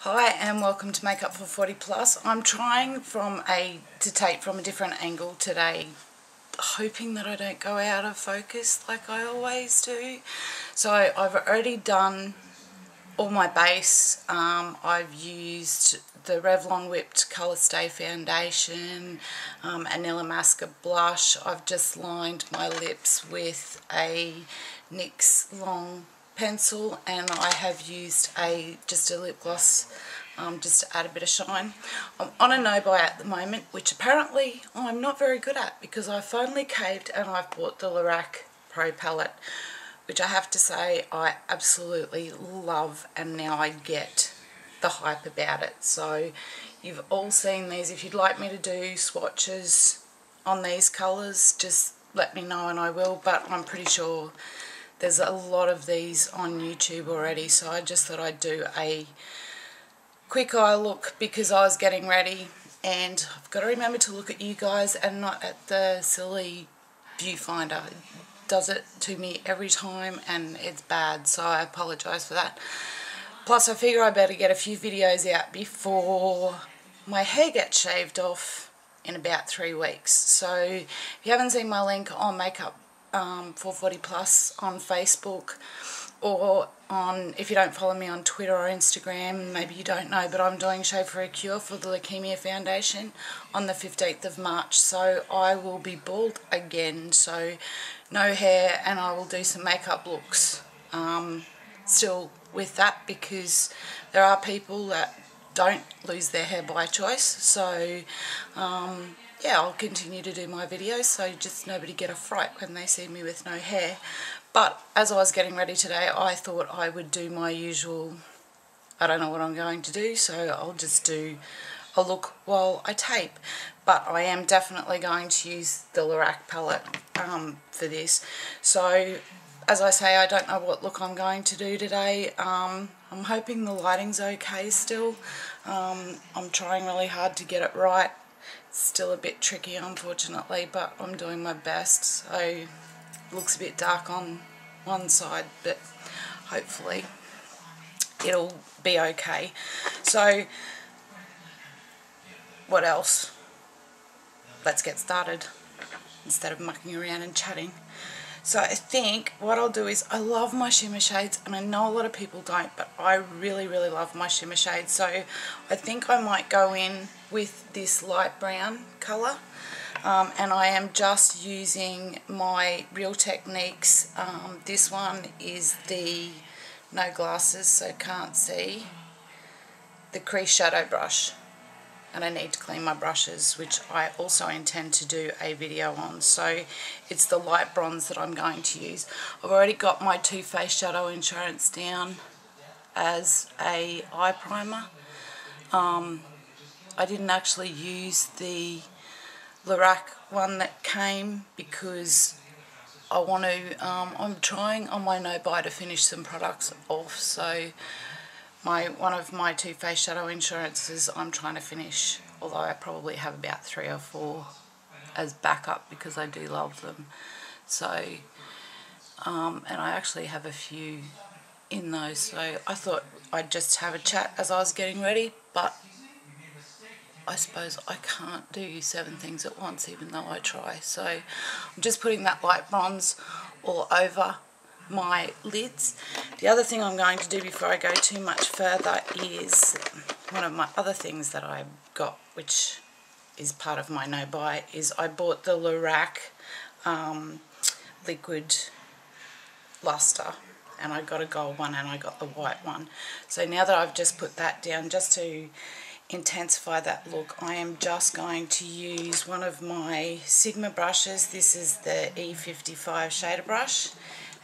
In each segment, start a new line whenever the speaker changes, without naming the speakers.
Hi and welcome to Makeup for 40 Plus. I'm trying to take from a different angle today, hoping that I don't go out of focus like I always do. So I've already done all my base. I've used the Revlon Whipped Colour Stay Foundation, Anila Masca Blush. I've just lined my lips with a NYX Long pencil, and I have used just a lip gloss just to add a bit of shine. I'm on a no-buy at the moment, which apparently I'm not very good at, because I finally caved and I've bought the Lorac Pro Palette, which I have to say I absolutely love, and now I get the hype about it. So you've all seen these. If you'd like me to do swatches on these colours, just let me know and I will, but I'm pretty sure there's a lot of these on YouTube already, so I just thought I'd do a quick eye look because I was getting ready, and I've got to remember to look at you guys and not at the silly viewfinder. It does it to me every time and it's bad, so I apologise for that. Plus I figure I better get a few videos out before my hair gets shaved off in about 3 weeks. So if you haven't seen my link on Makeup for 40 Plus on Facebook, or if you don't follow me on Twitter or Instagram, maybe you don't know, but I'm doing Shave for a Cure for the Leukemia Foundation on the 15th of March. So I will be bald again, so no hair, and I will do some makeup looks still with that, because there are people that don't lose their hair by choice. So yeah, I'll continue to do my videos, so just nobody get a fright when they see me with no hair. But as I was getting ready today, I thought I would do my usual, I don't know what I'm going to do, so I'll just do a look while I tape. But I am definitely going to use the Lorac palette for this. So as I say, I don't know what look I'm going to do today. I'm hoping the lighting's okay still. I'm trying really hard to get it right. It's still a bit tricky, unfortunately, but I'm doing my best. So it looks a bit dark on one side, but hopefully it'll be okay. So what else? Let's get started instead of mucking around and chatting. So I think what I'll do is, I love my shimmer shades, and I know a lot of people don't, but I really, really love my shimmer shades. So I think I might go in with this light brown colour, and I am just using my Real Techniques. This one is the no glasses, so can't see, the crease shadow brush. And I need to clean my brushes, which I also intend to do a video on. So it's the light bronze that I'm going to use. I've already got my Too Faced Shadow Insurance down as a eye primer. I didn't actually use the Lorac one that came because I want to, I'm trying on my no-buy to finish some products off. So one of my Too Faced Shadow Insurances I'm trying to finish, although I probably have about 3 or 4 as backup because I do love them. So, and I actually have a few in those, so I thought I'd just have a chat as I was getting ready, but I suppose I can't do 7 things at once, even though I try. So I'm just putting that light bronze all over my lids. The other thing I'm going to do before I go too much further is one of my other things that I got, which is part of my no-buy, is I bought the Lorac liquid luster, and I got a gold one and I got the white one. So now that I've just put that down, just to intensify that look, I am just going to use one of my Sigma brushes. This is the E55 shader brush,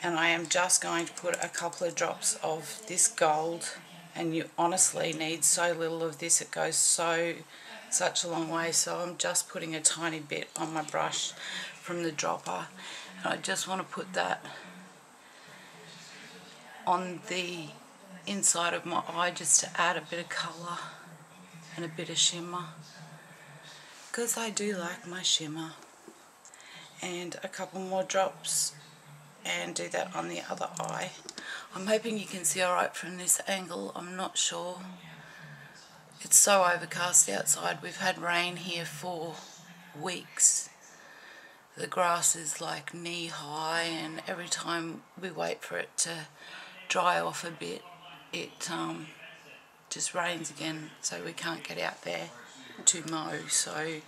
and I am just going to put a couple of drops of this gold, and you honestly need so little of this, it goes such a long way. So I'm just putting a tiny bit on my brush from the dropper, and I just want to put that on the inside of my eye just to add a bit of colour and a bit of shimmer, because I do like my shimmer. And a couple more drops, and do that on the other eye. I'm hoping you can see alright from this angle, I'm not sure. It's so overcast outside. We've had rain here for weeks. The grass is like knee high, and every time we wait for it to dry off a bit, it just rains again, so we can't get out there to mow, so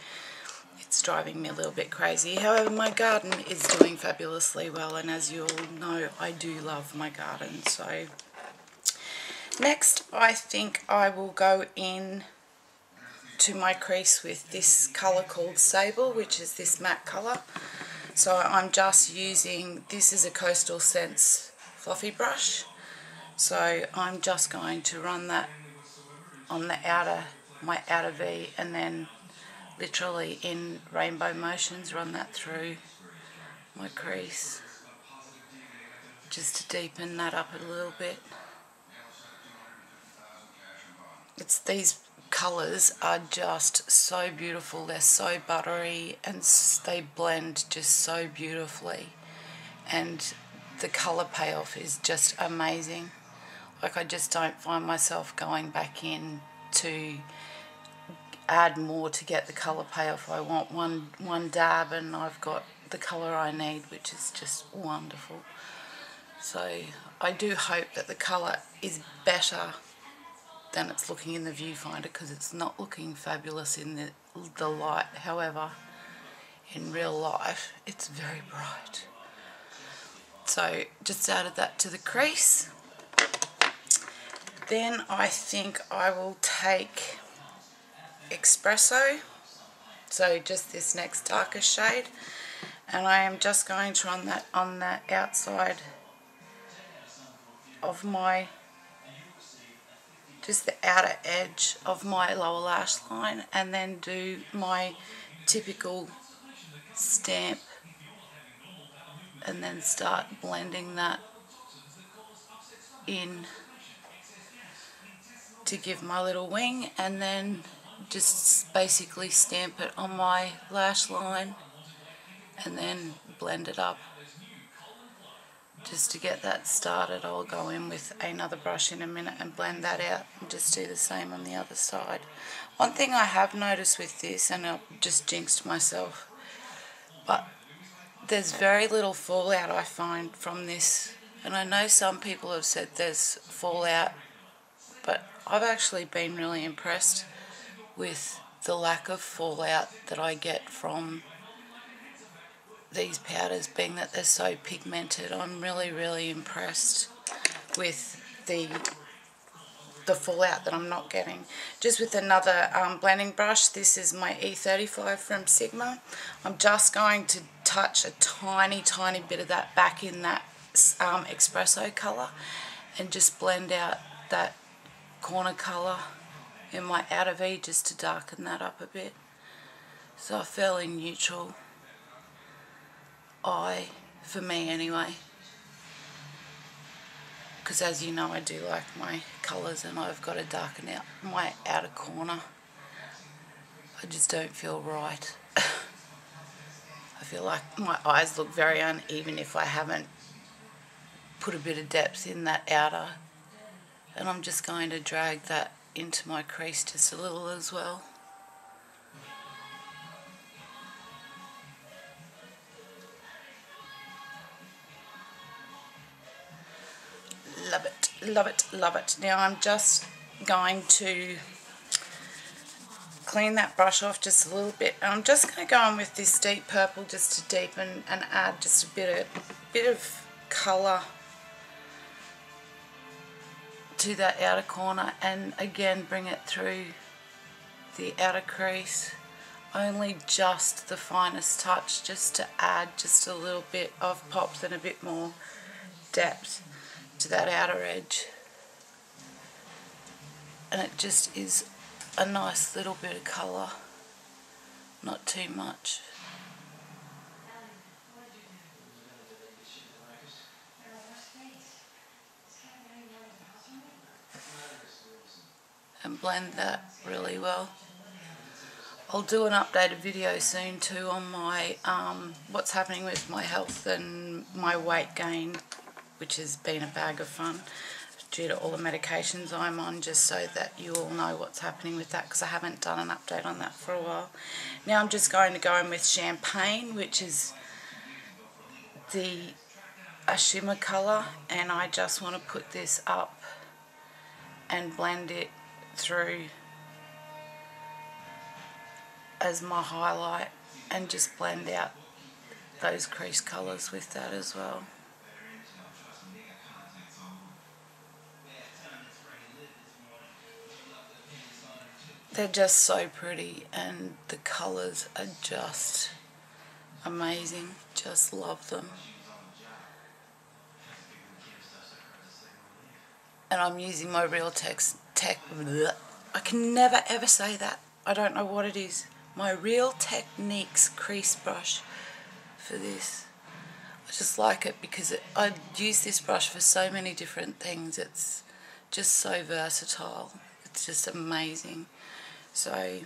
it's driving me a little bit crazy. However, my garden is doing fabulously well, and as you all know, I do love my garden. So next, I think I will go in to my crease with this colour called Sable, which is this matte colour. So I'm just using, this is a Coastal Scents fluffy brush, so I'm just going to run that on the my outer V, and then literally in rainbow motions run that through my crease just to deepen that up a little bit. These colours are just so beautiful. They're so buttery and they blend just so beautifully, and the colour payoff is just amazing. Like, I just don't find myself going back in to add more to get the colour payoff. I want one dab and I've got the colour I need, which is just wonderful. So I do hope that the colour is better than it's looking in the viewfinder, because it's not looking fabulous in the light. However, in real life it's very bright. So just added that to the crease. Then I think I will take Espresso, so just this next darker shade, and I am just going to run that on the outside of my, just the outer edge of my lower lash line, and then do my typical stamp and then start blending that in to give my little wing, and then just basically stamp it on my lash line and then blend it up. Just to get that started, I'll go in with another brush in a minute and blend that out, and just do the same on the other side. One thing I have noticed with this, and I've just jinxed myself, but there's very little fallout I find from this, and I know some people have said there's fallout, but I've actually been really impressed with the lack of fallout that I get from these powders, being that they're so pigmented. I'm really impressed with the fallout that I'm not getting. Just with another blending brush, this is my E35 from Sigma. I'm just going to touch a tiny bit of that back in that espresso colour, and just blend out that corner colour in my outer V just to darken that up a bit. So a fairly neutral eye for me anyway, because as you know, I do like my colours, and I've got to darken out my outer corner. I just don't feel right. I feel like my eyes look very uneven if I haven't put a bit of depth in that outer, and I'm just going to drag that into my crease just a little as well. Love it. Now I'm just going to clean that brush off just a little bit, and I'm just going to go on with this deep purple just to deepen and add just a bit of colour to that outer corner, and again bring it through the outer crease. Only just the finest touch, just to add just a little bit of pop and a bit more depth to that outer edge, and it just is a nice little bit of colour, not too much. And blend that really well. I'll do an updated video soon too on my what's happening with my health and my weight gain, which has been a bag of fun. due to all the medications I'm on, just so that you all know what's happening with that, because I haven't done an update on that for a while. Now I'm just going to go in with Champagne, which is a shimmer colour, and I just want to put this up and blend it through as my highlight, and just blend out those crease colours with that as well. They're just so pretty, and the colours are just amazing. Just love them. And I'm using my Real I can never ever say that. I don't know what it is. My Real Techniques crease brush for this. I just like it because I use this brush for so many different things. It's just so versatile. It's just amazing. So, a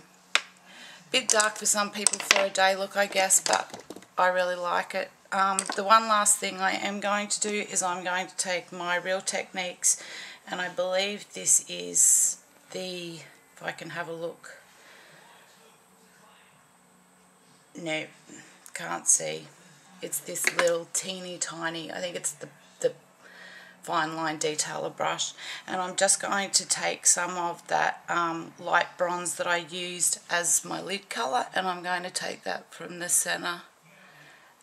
bit dark for some people for a day look, I guess, but I really like it. The one last thing I am going to do is I'm going to take my Real Techniques, and I believe this is the, if I can have a look, no, can't see. It's this little teeny tiny, I think it's the fine line detailer brush, and I'm just going to take some of that light bronze that I used as my lid colour, and I'm going to take that from the centre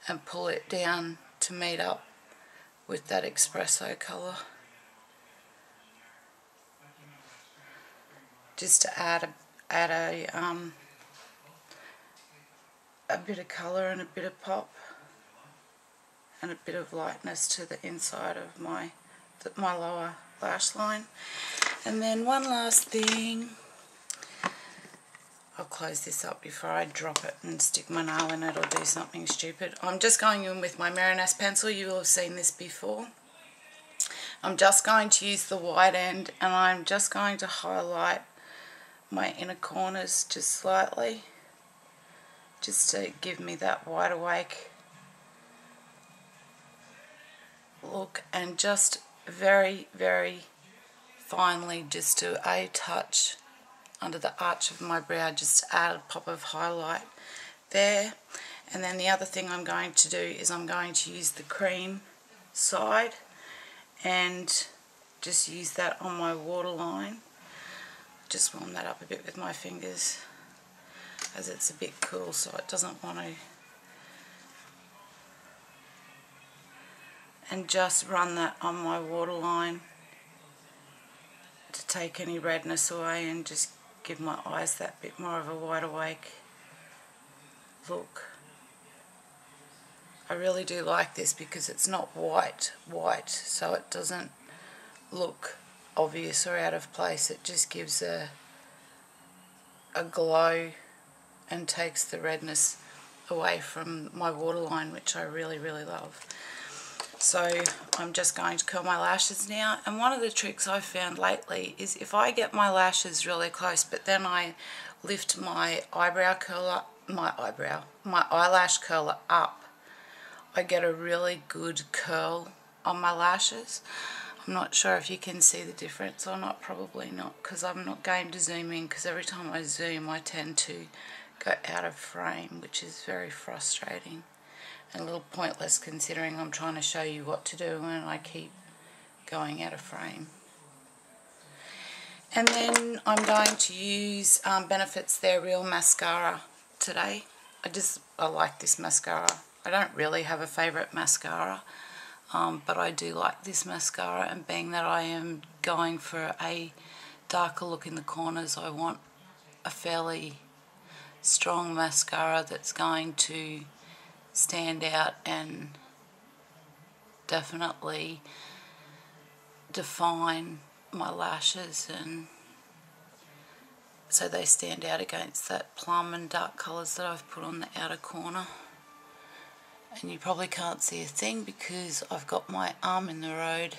and pull it down to meet up with that espresso colour, just to add a bit of colour and a bit of pop and a bit of lightness to the inside of my lower lash line. And then one last thing, I'll close this up before I drop it and stick my nail in it or do something stupid. I'm just going in with my Mariness pencil. You will have seen this before. I'm just going to use the wide end, and I'm just going to highlight my inner corners just slightly, just to give me that wide awake look, and just very, very finely just do a touch under the arch of my brow, just to add a pop of highlight there. And then the other thing I'm going to do is I'm going to use the cream side and just use that on my waterline. Just warm that up a bit with my fingers, as it's a bit cool, so it doesn't want to, and just run that on my waterline to take any redness away and just give my eyes that bit more of a wide awake look. I really do like this because it's not white, so it doesn't look obvious or out of place. It just gives a glow and takes the redness away from my waterline, which I really, really love. So I'm just going to curl my lashes now, and one of the tricks I've found lately is if I get my lashes really close but then I lift my eyelash curler up, I get a really good curl on my lashes. I'm not sure if you can see the difference or not, probably not, because I'm not going to zoom in, because every time I zoom I tend to go out of frame, which is very frustrating and a little pointless considering I'm trying to show you what to do and I keep going out of frame. And then I'm going to use Benefit's Their Real Mascara today. I like this mascara. I don't really have a favourite mascara, but I do like this mascara, and being that I am going for a darker look in the corners, I want a fairly strong mascara that's going to stand out and definitely define my lashes, and so they stand out against that plum and dark colours that I've put on the outer corner. And you probably can't see a thing because I've got my arm in the road.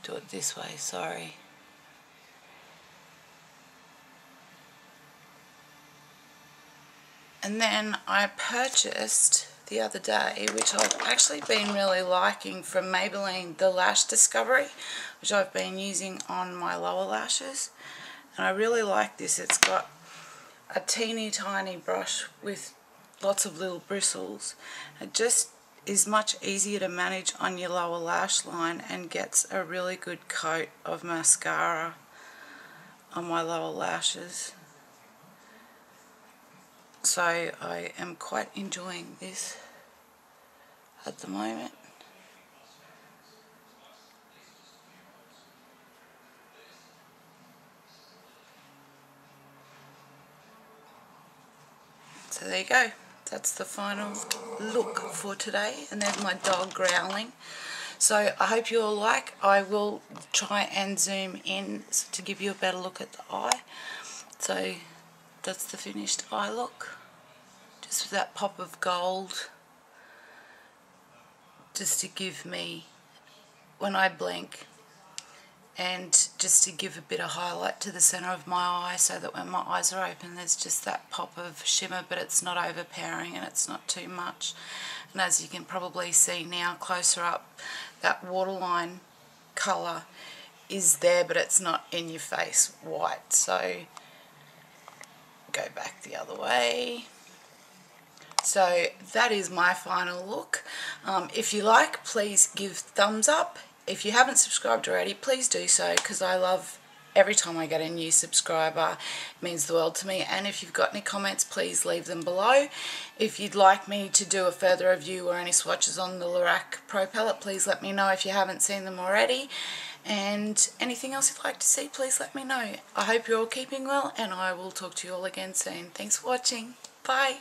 Do it this way, sorry. And then I purchased the other day, which I've actually been really liking, from Maybelline, the Lash Discovery, which I've been using on my lower lashes. And I really like this. It's got a teeny tiny brush with lots of little bristles. It just is much easier to manage on your lower lash line and gets a really good coat of mascara on my lower lashes. So I am quite enjoying this at the moment. So there you go. That's the final look for today. And there's my dog growling. So I hope you all like. I will try and zoom in to give you a better look at the eye. So that's the finished eye look. Just with that pop of gold. Just to give me, when I blink, and just to give a bit of highlight to the centre of my eye, so that when my eyes are open there's just that pop of shimmer, but it's not overpowering and it's not too much. And as you can probably see now closer up, that waterline colour is there, but it's not in your face white. So go back the other way. So that is my final look. If you like, please give thumbs up. If you haven't subscribed already, please do so, because I love every time I get a new subscriber. It means the world to me. And if you've got any comments, please leave them below. If you'd like me to do a further review or any swatches on the Lorac Pro Palette, please let me know if you haven't seen them already. And anything else you'd like to see, please let me know. I hope you're all keeping well, and I will talk to you all again soon. Thanks for watching. Bye.